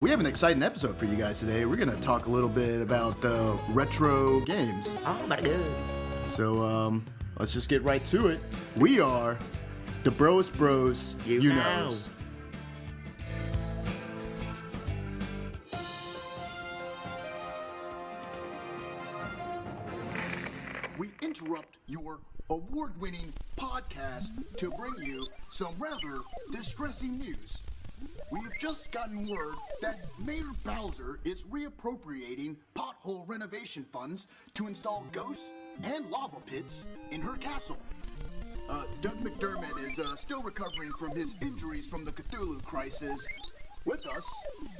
We have an exciting episode for you guys today. We're going to talk a little bit about retro games. Oh my god. So, let's just get right to it. We are the Broest Bros, you knows. We interrupt your award-winning podcast to bring you some rather distressing news. We have just gotten word that Mayor Bowser is reappropriating pothole renovation funds to install ghosts and lava pits in her castle. Doug McDermott is still recovering from his injuries from the Cthulhu crisis. With us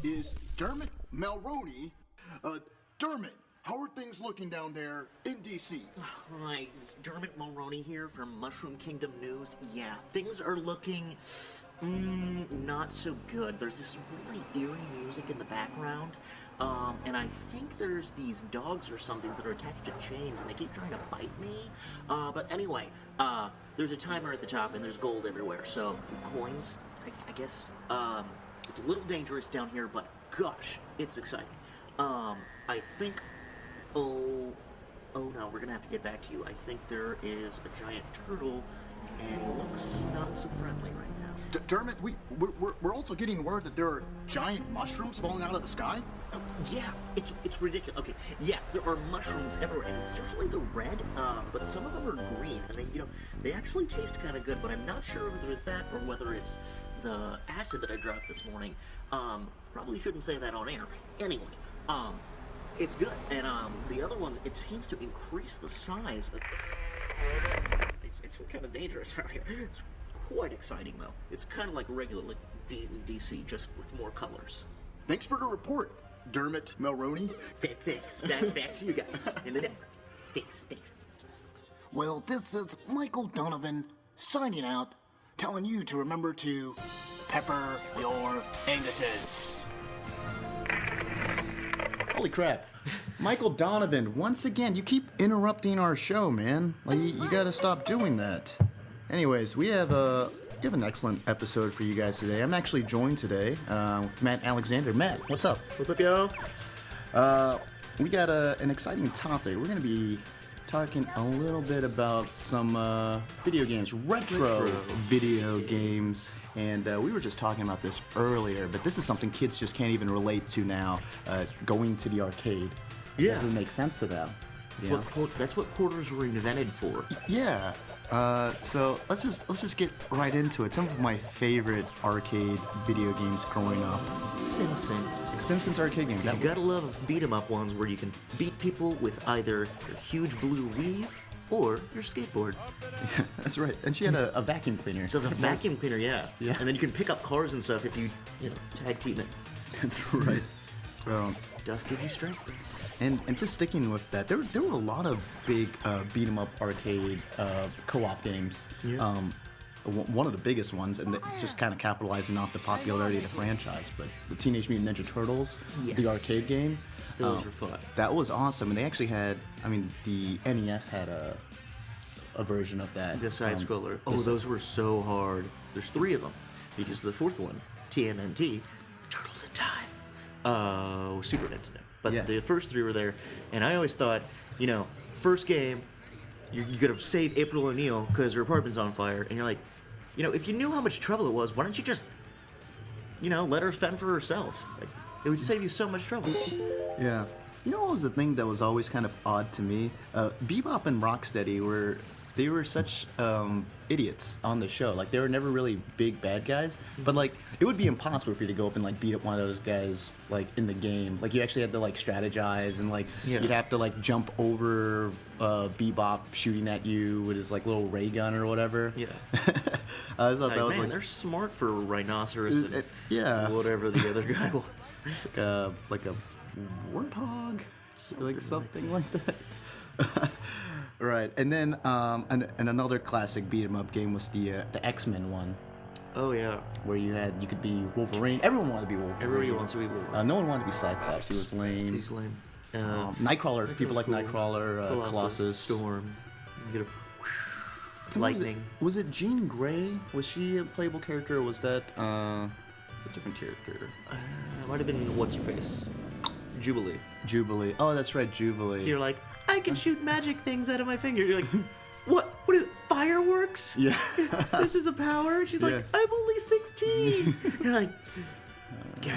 is Dermot Mulroney. Dermot, how are things looking down there in D.C.? Hi, it's Dermot Mulroney here from Mushroom Kingdom News. Yeah, things are looking not so good. There's this really eerie music in the background, and I think there's these dogs or something that are attached to chains, and they keep trying to bite me. But anyway, there's a timer at the top, and there's gold everywhere, so coins, I guess. It's a little dangerous down here, but gosh, it's exciting. I think, oh no, we're gonna have to get back to you. I think there is a giant turtle, and he looks not so friendly right now. Dermot, we're also getting word that there are giant mushrooms falling out of the sky? Yeah, it's ridiculous. Okay, yeah, there are mushrooms everywhere, and usually they're red, but some of them are green, and they actually taste kind of good, but I'm not sure whether it's that or whether it's the acid that I dropped this morning. Probably shouldn't say that on air. Anyway, it's good, and the other ones, it seems to increase the size of... It's actually kind of dangerous around here. It's quite exciting, though. It's kind of like regular, like DC, just with more colors. Thanks for the report, Dermot Mulroney. Thanks. Back to you guys in the network. Thanks. Well, this is Michael Donovan signing out, telling you to remember to pepper your Anguses. Holy crap. Michael Donovan, once again, you keep interrupting our show, man. Like, you gotta stop doing that. Anyways, we have an excellent episode for you guys today. I'm actually joined today with Matt Alexander. Matt, what's up? What's up, yo? We got an exciting topic. We're gonna be talking a little bit about some video games, retro video games. And we were just talking about this earlier, but this is something kids just can't even relate to now, going to the arcade. Yeah. It doesn't make sense to them. That's what quarters were invented for. Yeah. So let's just get right into it. Some of my favorite arcade video games growing up. Simpsons arcade game. You gotta love beat 'em up ones where you can beat people with either your huge blue weave or your skateboard. Yeah, that's right. And she had a vacuum cleaner. So the vacuum cleaner, yeah. Yeah. And then you can pick up cars and stuff if you tag team it. That's right. Duff gives you strength. And just sticking with that, there were a lot of big beat 'em up arcade co-op games. Yeah. One of the biggest ones, and just kind of capitalizing off the popularity of the franchise, but the Teenage Mutant Ninja Turtles, Yes. the arcade game. Those were fun. That was awesome, and they actually had, the NES had a version of that. The side scroller. Those were so hard. There's 3 of them, because the 4th one, TMNT, Turtles in Time, was Super Nintendo. But yeah. The first 3 were there, and I always thought, first game, you gotta save April O'Neil because her apartment's on fire, and you're like, if you knew how much trouble it was, why don't you just, let her fend for herself? Like, it would save you so much trouble. Yeah. You know what was the thing that was always kind of odd to me? Bebop and Rocksteady were such idiots on the show. Like, they were never really big bad guys, but it would be impossible for you to go up and beat up one of those guys in the game. You actually had to strategize and you'd have to jump over Bebop shooting at you with his little ray gun or whatever. Yeah. I thought that was they're smart for a rhinoceros and yeah. whatever the other guy was. It's like a warthog, something like that. Right, and then and another classic beat 'em up game was the X-Men one. Oh yeah, where you could be Wolverine. Everyone wanted to be Wolverine. Everybody wants to be Wolverine. No one wanted to be Cyclops. He was lame. He's lame. Nightcrawler. People like cool. Nightcrawler. Colossus. Storm. You get Lightning. Was it Jean Grey? Was she a playable character, or was that a different character. It might have been what's her face, Jubilee. Jubilee. Oh, that's right, Jubilee. You're like, I can shoot magic things out of my finger. You're like, what? What is it? Fireworks? Yeah. This is a power? She's like, Yeah. I'm only 16. You're like, "Gah."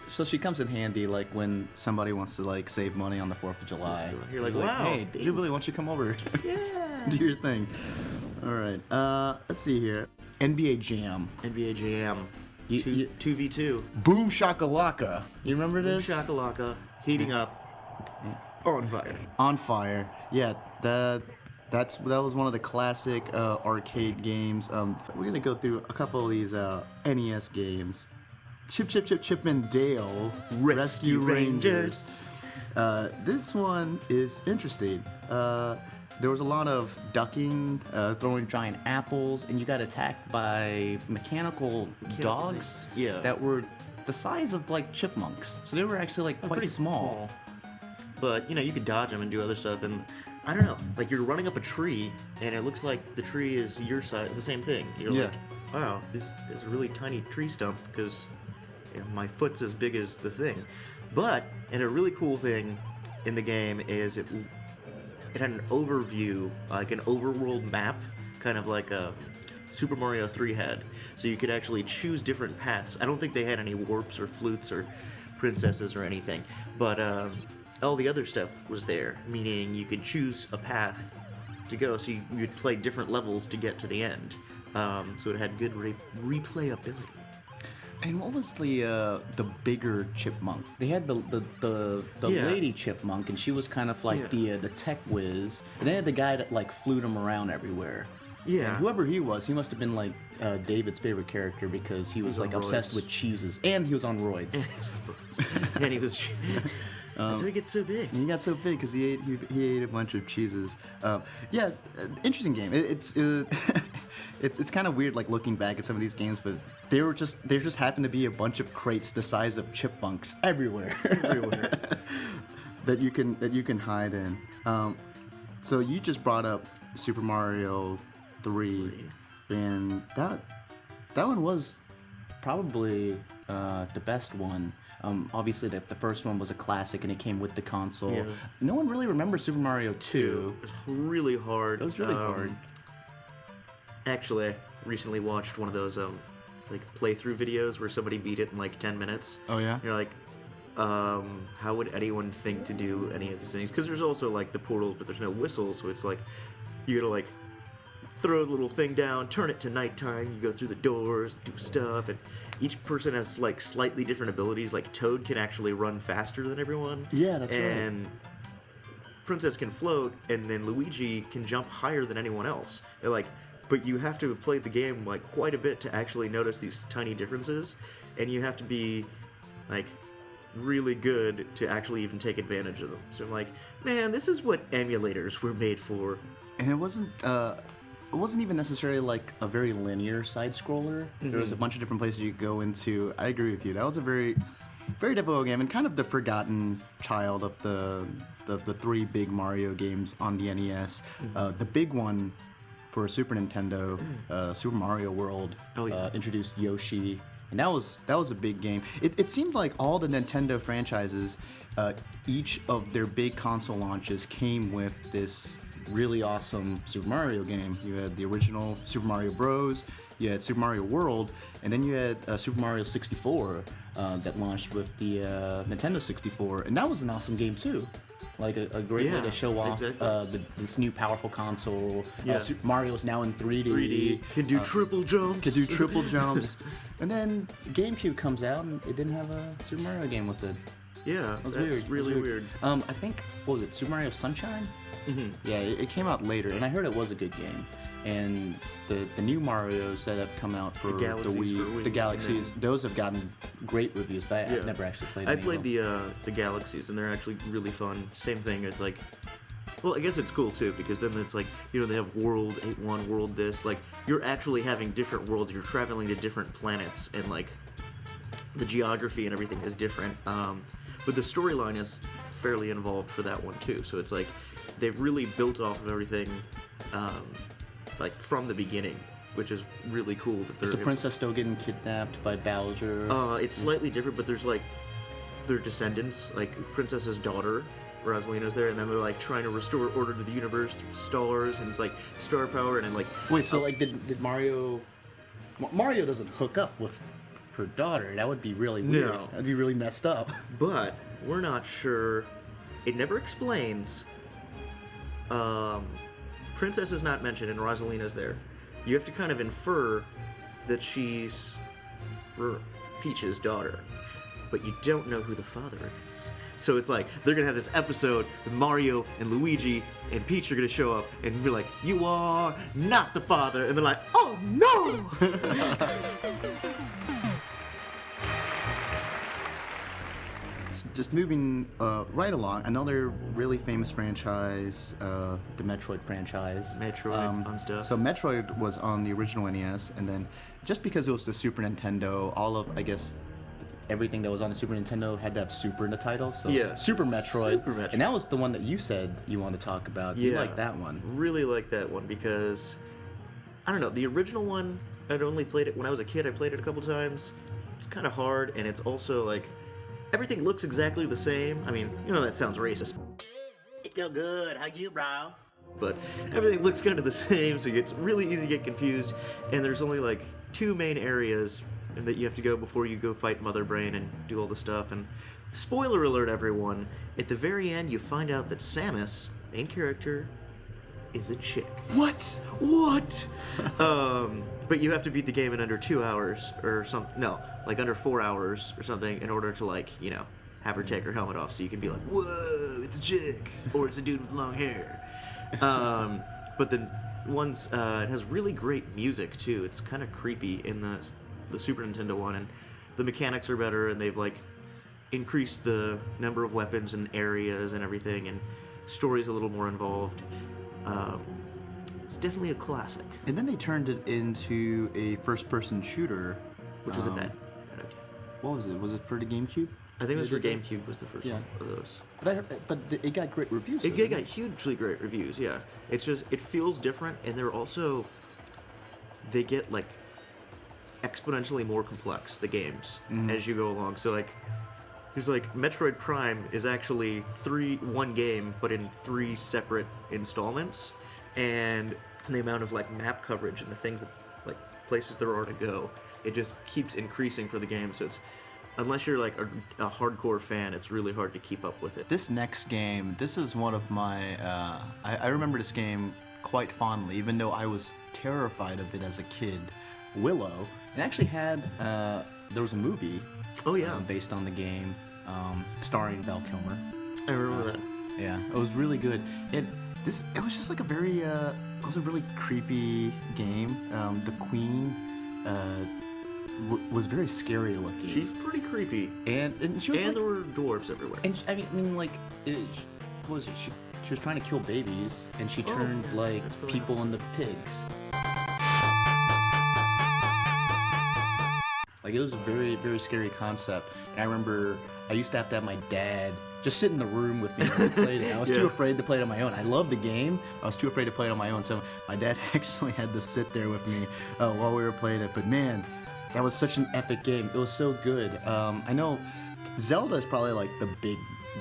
So she comes in handy, like, when somebody wants to, like, save money on the 4th of July. You're like, wow, hey, thanks." Jubilee, why don't you come over? Yeah. Do your thing. All right. Let's see here. NBA Jam. NBA Jam. You- 2v2. Boom Shakalaka. You remember Boom this? shakalaka, heating up, on fire. On Fire. Yeah, that was one of the classic arcade games. We're gonna go through a couple of these NES games. Chip and Dale Rescue Rangers. This one is interesting. There was a lot of ducking, throwing giant apples, and you got attacked by mechanical dogs Yeah. that were the size of like chipmunks. So they were actually like quite Pretty small. But, you could dodge them and do other stuff, and I don't know, like you're running up a tree, and it looks like the tree is your side, the same thing. You're Yeah. like, wow, this is a really tiny tree stump, because my foot's as big as the thing. But, and a really cool thing in the game is it had an overview, like an overworld map, kind of like a Super Mario 3 had. So you could actually choose different paths. I don't think they had any warps or flutes or princesses or anything, but all the other stuff was there, meaning you could choose a path to go, so you'd play different levels to get to the end. So it had good replayability. And what was the bigger chipmunk? They had the Yeah. lady chipmunk, and she was kind of like Yeah. the tech whiz. And they had the guy that like flew them around everywhere. Yeah. And whoever he was, he must have been like David's favorite character, because he was on like obsessed roids. with cheeses, and he was on roids. And he was. That's how he gets so big. And he got so big because he ate a bunch of cheeses. Interesting game. It's kind of weird, like looking back at some of these games, but there just happened to be a bunch of crates the size of chipmunks everywhere, that you can hide in. So you just brought up Super Mario 3, and that one was probably the best one. Obviously, the first one was a classic, and it came with the console. Yeah. No one really remembers Super Mario 2. It was really hard. It was really hard. Actually, I recently watched one of those like playthrough videos where somebody beat it in like 10 minutes. Oh, yeah? You're like, how would anyone think to do any of these things? Because there's also like the portals, but there's no whistles, so it's like you gotta like throw the little thing down, turn it to nighttime, you go through the doors, do stuff, and each person has like slightly different abilities. Like Toad can actually run faster than everyone. Yeah, that's right. And Princess can float, and then Luigi can jump higher than anyone else. They're like, but you have to have played the game like quite a bit to actually notice these tiny differences, and you have to be like really good to actually even take advantage of them. So I'm like, man, this is what emulators were made for. And it wasn't even necessarily like a very linear side scroller. There was a bunch of different places you could go into. I agree with you. That was a very, very difficult game, and kind of the forgotten child of the three big Mario games on the NES. The big one for Super Nintendo, Super Mario World, introduced Yoshi, and that was a big game. It seemed like all the Nintendo franchises, each of their big console launches came with this really awesome Super Mario game. You had the original Super Mario Bros., you had Super Mario World, and then you had Super Mario 64 that launched with the Nintendo 64, and that was an awesome game too. Like a great way to show off this new powerful console. Super Mario is now in 3D. Can do triple jumps. And then GameCube comes out, and it didn't have a Super Mario game with it. Yeah, That was that's weird. really weird. I think, what was it, Super Mario Sunshine? Yeah, it came out later, and I heard it was a good game. And the new Marios that have come out for the Galaxies Wii, for Wii, the Galaxies, those have gotten great reviews, but Yeah. I've never actually played I any played of them. the Galaxies, and they're actually really fun. Same thing. It's like, well, I guess it's cool too, because then it's like, they have World 8-1, World this. Like, you're actually having different worlds. You're traveling to different planets, and like the geography and everything is different. But the storyline is fairly involved for that one too. So it's like they've really built off of everything, like from the beginning. which is really cool. That Is the princess still getting kidnapped by Bowser? It's slightly different, but there's like their descendants, like Princess's daughter, Rosalina's there, and then they're like trying to restore order to the universe through stars, and it's like star power, and then like. Wait, so like did Mario? Mario doesn't hook up with her daughter. That would be really weird. No. That'd be really messed up. But we're not sure. It never explains. Princess is not mentioned, and Rosalina's there. You have to kind of infer that she's Peach's daughter, but you don't know who the father is. So it's like they're gonna have this episode with Mario and Luigi, and Peach are gonna show up and be like, "You are not the father," and they're like, "Oh no!" Just moving right along, another really famous franchise, the Metroid franchise. Metroid, fun stuff. So Metroid was on the original NES, and then just because it was the Super Nintendo, all of, I guess, everything that was on the Super Nintendo had to have Super in the title. So Yeah. Super Metroid. Super Metroid. And that was the one that you said you wanted to talk about. You Yeah. like that one. Really like that one because, I don't know, the original one, I'd only played it when I was a kid. I played it a couple times. It's kind of hard, and it's also like, everything looks exactly the same. I mean, you know that sounds racist. It go good. How you, bro? But everything looks kind of the same, so it's really easy to get confused. And there's only like 2 main areas that you have to go before you go fight Mother Brain and do all the stuff. And spoiler alert, everyone, at the very end you find out that Samus, main character, is a chick. What? But you have to beat the game in under 2 hours or something. No, like under 4 hours or something in order to, like, you know, have her take her helmet off so you can be like, whoa, it's a chick, or it's a dude with long hair. But the ones, it has really great music too. It's kind of creepy in the Super Nintendo one, and the mechanics are better, and they've like increased the number of weapons and areas and everything, and story's a little more involved. It's definitely a classic, And then they turned it into a first-person shooter. which was a bad idea. What was it? Was it for the GameCube? I think it was for Did they- GameCube was the first Yeah. one of those. But I heard, but it got great reviews. It though, got didn't hugely great reviews, yeah. It's just, it feels different, and they're also, they get like exponentially more complex, the games, as you go along. So like, because like Metroid Prime is actually one game, but in 3 separate installments, and the amount of like map coverage and the things that, like, places there are to go, it just keeps increasing for the game. So it's, unless you're like a hardcore fan, it's really hard to keep up with it. This next game, this is one of my, I remember this game quite fondly, even though I was terrified of it as a kid. Willow. It actually had, there was a movie Oh yeah, based on the game, starring Val Kilmer. I remember that. Yeah, it was really good. It was just like a very, it was a really creepy game. The Queen was very scary looking. She's pretty creepy. and she was And like, there were dwarves everywhere. and I mean, like, what was it? She was trying to kill babies, and she turned like that's really people into pigs. Like, it was a very, very scary concept. And I remember I used to have my dad just sit in the room with me when I played it. I was too Yeah. afraid to play it on my own. I loved the game. I was too afraid to play it on my own. So my dad actually had to sit there with me while we were playing it. But man, that was such an epic game. It was so good. I know Zelda is probably like the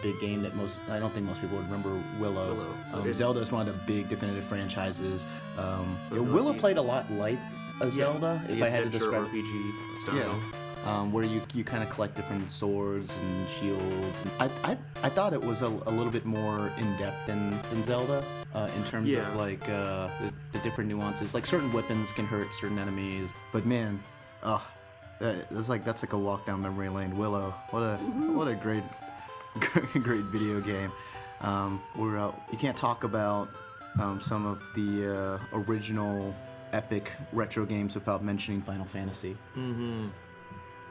big game that I don't think most people would remember Willow. Zelda is one of the big definitive franchises. Willow played a lot like a Zelda, if the I had to adventure describe. RPG style. Yeah. Where you kind of collect different swords and shields. I thought it was a little bit more in depth than Zelda in terms Yeah. of like the different nuances. Like certain weapons can hurt certain enemies. But man, that's like a walk down memory lane. Willow, what a great great video game. You can't talk about some of the original epic retro games without mentioning Final Fantasy. Mm-hmm.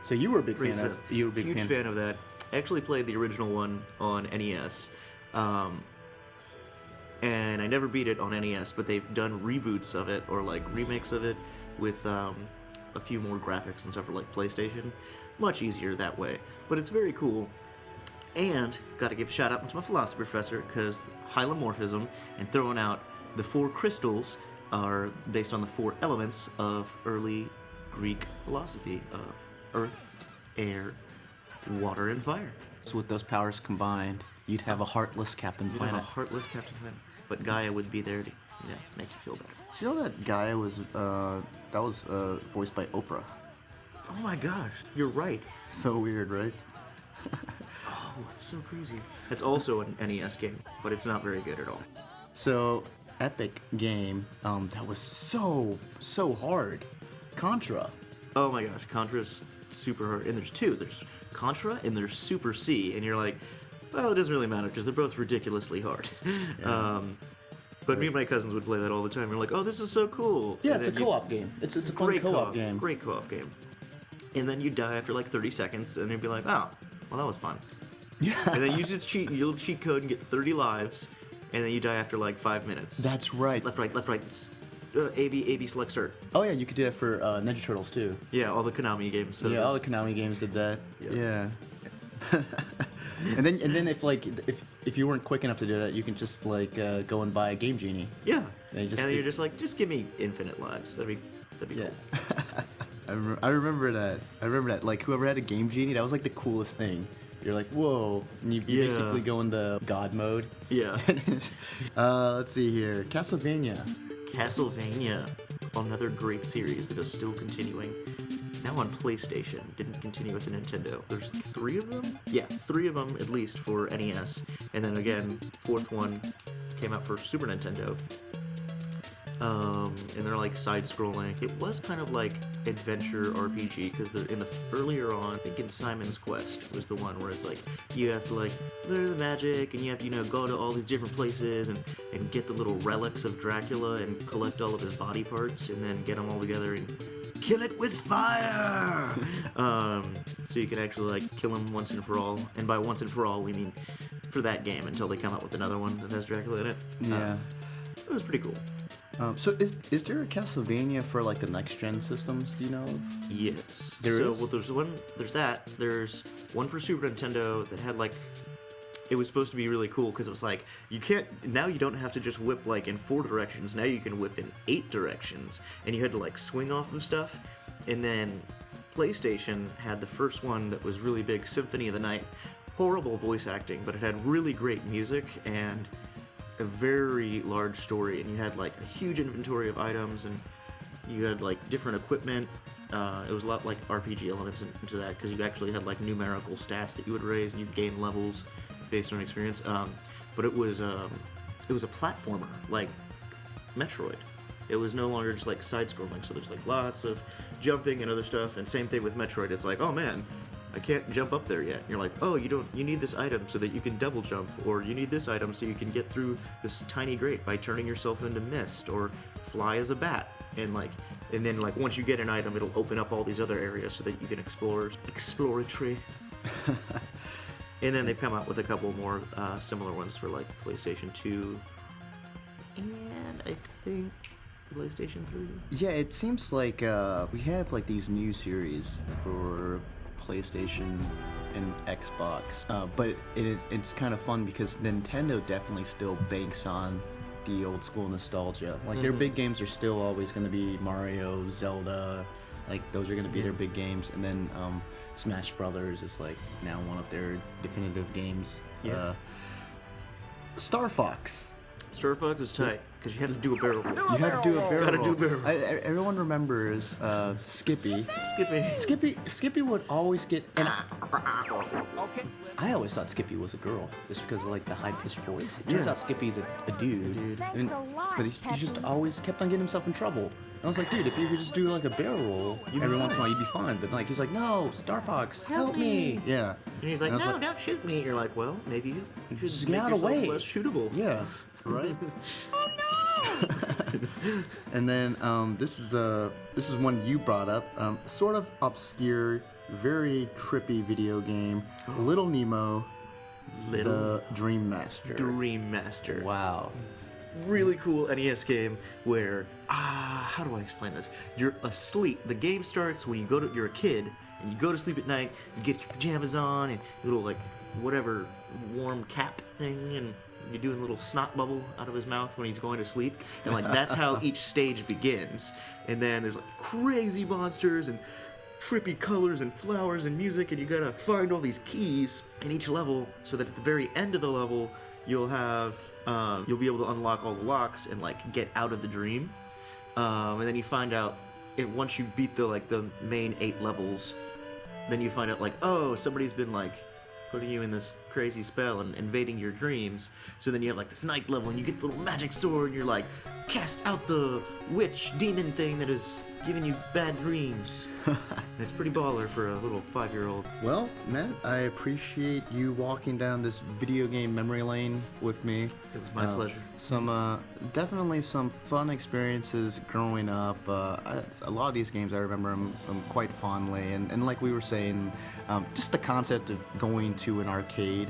So you were a big fan of. You were a big Huge fan of that. I actually played the original one on NES, and I never beat it on NES. But they've done reboots of it or like remakes of it with a few more graphics and stuff for like PlayStation. Much easier that way, but it's very cool. And got to give a shout out to my philosophy professor because hylomorphism and throwing out the 4 crystals are based on the 4 elements of early Greek philosophy of earth, air, water, and fire. So with those powers combined, you'd have a heartless Captain You'd have Planet. a heartless Captain Planet, but Gaia would be there to, make you feel better. So you know that Gaia was voiced by Oprah. Oh my gosh, you're right. So weird, right? Oh, it's so crazy. It's also an NES game, but it's not very good at all. So epic game that was so hard. Contra. Oh my gosh, Contra's super hard. And there's 2. There's Contra and there's Super C. And you're like, well, it doesn't really matter because they're both ridiculously hard. Yeah. But me and my cousins would play that all the time. We're like, oh, this is so cool. Yeah, And it's a then co-op game. It's a fun co-op game. Great co-op game. And then you die after like 30 seconds, and you'd be like, oh, well, that was fun. Yeah. And then you just you'll cheat code and get 30 lives, and then you die after like 5 minutes. That's right. Left, right, A, B, select, start. Oh yeah, you could do that for Ninja Turtles too. Yeah, all the Konami games. So Yeah, all the Konami games did that. Yeah. Yeah. and then if you weren't quick enough to do that, you can just go and buy a Game Genie. Yeah. Yeah, And then you're just like, just give me infinite lives. That'd be Yeah. cool. I remember that. Like whoever had a Game Genie, that was like the coolest thing. You're like, whoa, and you Yeah. basically go into God mode. Yeah. Let's see here, Castlevania. Castlevania, another great series that is still continuing. Now on PlayStation, didn't continue with the Nintendo. There's 3 of them? Yeah, 3 of them at least for NES. And then again, 4th one came out for Super Nintendo. And they're like side-scrolling. It was kind of like adventure RPG because they're in the earlier on. I think in Simon's Quest was the one where it's like you have to like learn the magic and you have to go to all these different places and get the little relics of Dracula and collect all of his body parts and then get them all together and kill it with fire. So you can actually like kill him once and for all. And by once and for all, we mean for that game until they come out with another one that has Dracula in it. Yeah. It was pretty cool. So is there a Castlevania for like the next gen systems? Do you know of? Yes. There is? Well, there's that. There's one for Super Nintendo that had like, it was supposed to be really cool because it was like, you don't have to just whip like in 4 directions. Now you can whip in 8 directions. And you had to like swing off of stuff. And then PlayStation had the first one that was really big, Symphony of the Night. Horrible voice acting, but it had really great music and a very large story, and you had like a huge inventory of items, and you had like different equipment. It was a lot like RPG elements into that because you actually had like numerical stats that you would raise, and you'd gain levels based on experience. But it was a platformer like Metroid. It was no longer just like side-scrolling, so there's like lots of jumping and other stuff. And same thing with Metroid. It's like, oh man, I can't jump up there yet. And you're like, oh, you need this item so that you can double jump, or you need this item so you can get through this tiny grate by turning yourself into mist, or fly as a bat. And then once you get an item, it'll open up all these other areas so that you can exploratory. And then they've come out with a couple more similar ones for like PlayStation 2, and I think PlayStation 3. Yeah, it seems like we have like these new series for PlayStation and Xbox, but it's kind of fun because Nintendo definitely still banks on the old school nostalgia. Like their big games are still always going to be Mario, Zelda, like those are going to be their big games, and then Smash Brothers is like now one of their definitive games. Yeah. Star Fox. Star Fox is tight because you have to do a barrel roll. You have to do a barrel Gotta roll. do a barrel roll. Everyone remembers Skippy. Skippy would always get. And I always thought Skippy was a girl just because of like the high pitched voice. It turns out Skippy's a dude. But he just always kept on getting himself in trouble. And I was like, dude, if you could just do like a barrel roll every once in a while, you'd be fine. But like he's like, no, Star Fox, help me. Yeah. And he's like, And I was no, like, don't shoot me. You're like, well, maybe you should Just make get out of the yourself way. less shootable. Yeah. Right. And then this is one you brought up. Sort of obscure, very trippy video game. Little Nemo, the Dream Master. Dream Master. Wow. Really cool NES game where how do I explain this? You're asleep. The game starts when you're a kid, and you go to sleep at night, you get your pajamas on, and little, like, whatever warm cap thing, and you're doing a little snot bubble out of his mouth when he's going to sleep, and, like, that's how each stage begins. And then there's, like, crazy monsters and trippy colors and flowers and music, and you gotta find all these keys in each level so that at the very end of the level you'll be able to unlock all the locks and, like, get out of the dream. And then you find out, once you beat the main 8 levels, then you find out, like, oh, somebody's been, like, putting you in this crazy spell and invading your dreams. So then you have, like, this 9th level, and you get the little magic sword, and you're like, cast out the witch demon thing that is giving you bad dreams. And it's pretty baller for a little 5-year-old. Well, Matt, I appreciate you walking down this video game memory lane with me. It was my pleasure. Definitely some fun experiences growing up. A lot of these games I remember them quite fondly, and like we were saying, just the concept of going to an arcade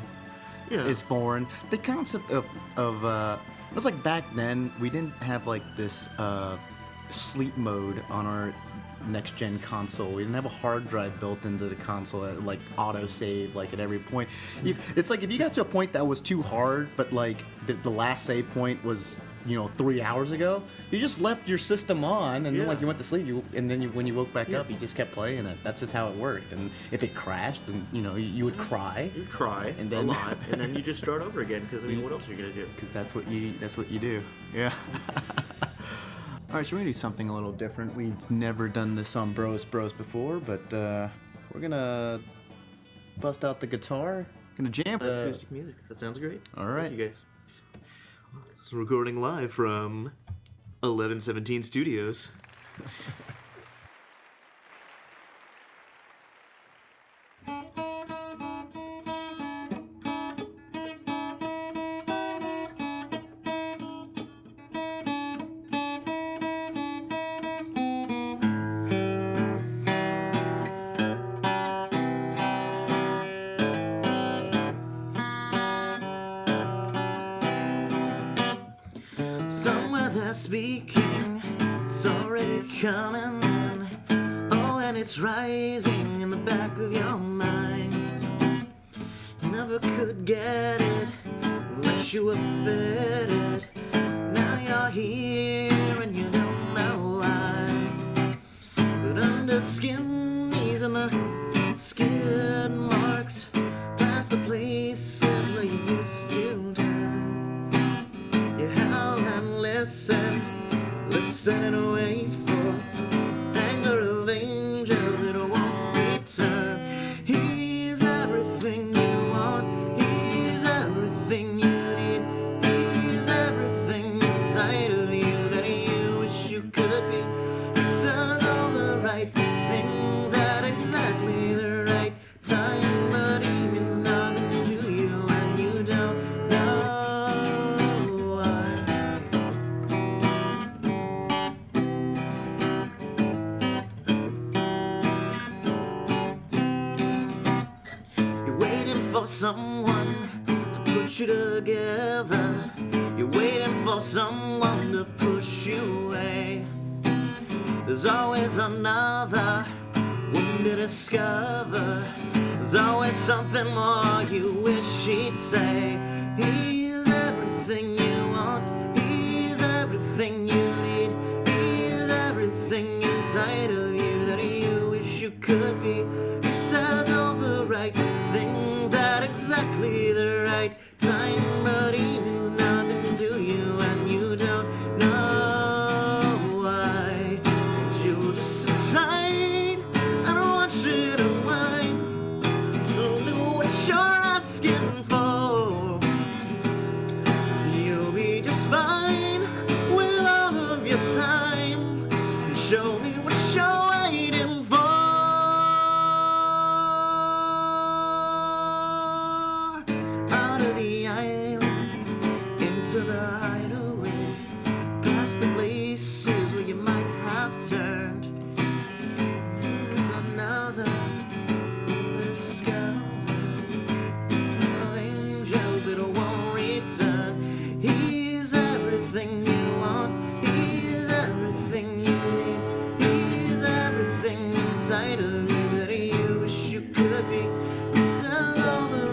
is foreign. The concept of it was like back then we didn't have like this sleep mode on our next gen console. We didn't have a hard drive built into the console that like auto save like at every point. It's like if you got to a point that was too hard, but like the last save point was 3 hours ago, you just left your system on, and then like you went to sleep, when you woke back up, you just kept playing it. That's just how it worked. And if it crashed, then you would cry. You'd cry and then, a lot, and then you just start over again because what else are you gonna do? Because that's what you do. Yeah. All right, so we're gonna do something a little different. We've never done this on Broest before, but we're gonna bust out the guitar, gonna jam acoustic music. That sounds great. All right, thank you guys. This is recording live from 1117 Studios. Somewhere they're speaking, it's already coming in. Oh, and it's rising in the back of your mind. You never could get it unless you were fed it. Now you're here and you don't know why. But under skin knees and the skid marks past the places where you used to turn. You howl and listen and wait for anger of angels that won't return. He's everything you want, he's everything you need, he's everything inside of you that you wish you could be. He says all the right things at exactly the right time, but he means nothing to you and you don't know why. You're waiting for someone to put you together. You're waiting for someone to push you away. There's always another one to discover. There's always something more you wish he'd say. He's everything you want, he's everything you need, he's everything inside of you that you wish you could be. He says all the right things at exactly the right time, but he means nothing to you and you don't know why. You'll just sit tight and watch it unwind. Tell me what you're asking for. You'll be just fine with all of your time. Show me what you're waiting for. Out of the island, into the hideaway, past the places where you might have turned. There's another discovery of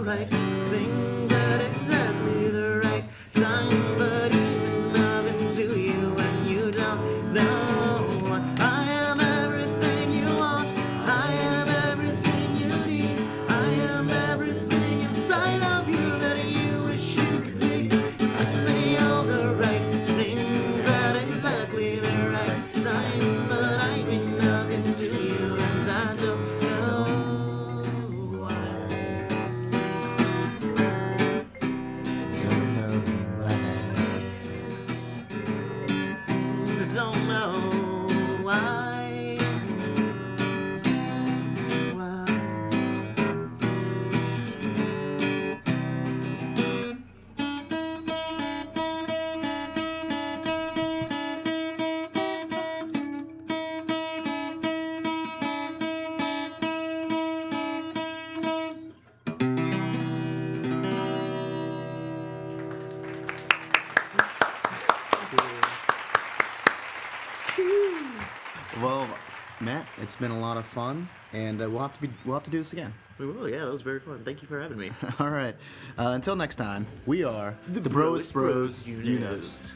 right things at exactly the right time, but he means nothing to you and you don't know. I am everything you want, I am everything you need, I am everything inside of you that you wish you could be. I say all the right things at exactly the right time, but I mean nothing to you and I don't know why. Don't know why. Don't know why. Why. Well, Matt, it's been a lot of fun, and we'll have to do this again. We will, yeah, that was very fun. Thank you for having me. All right. Until next time, we are the Broest Bros. You knows.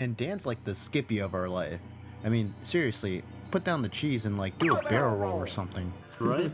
And Dan's like the Skippy of our life. I mean, seriously, put down the cheese and like do a barrel roll or something, right?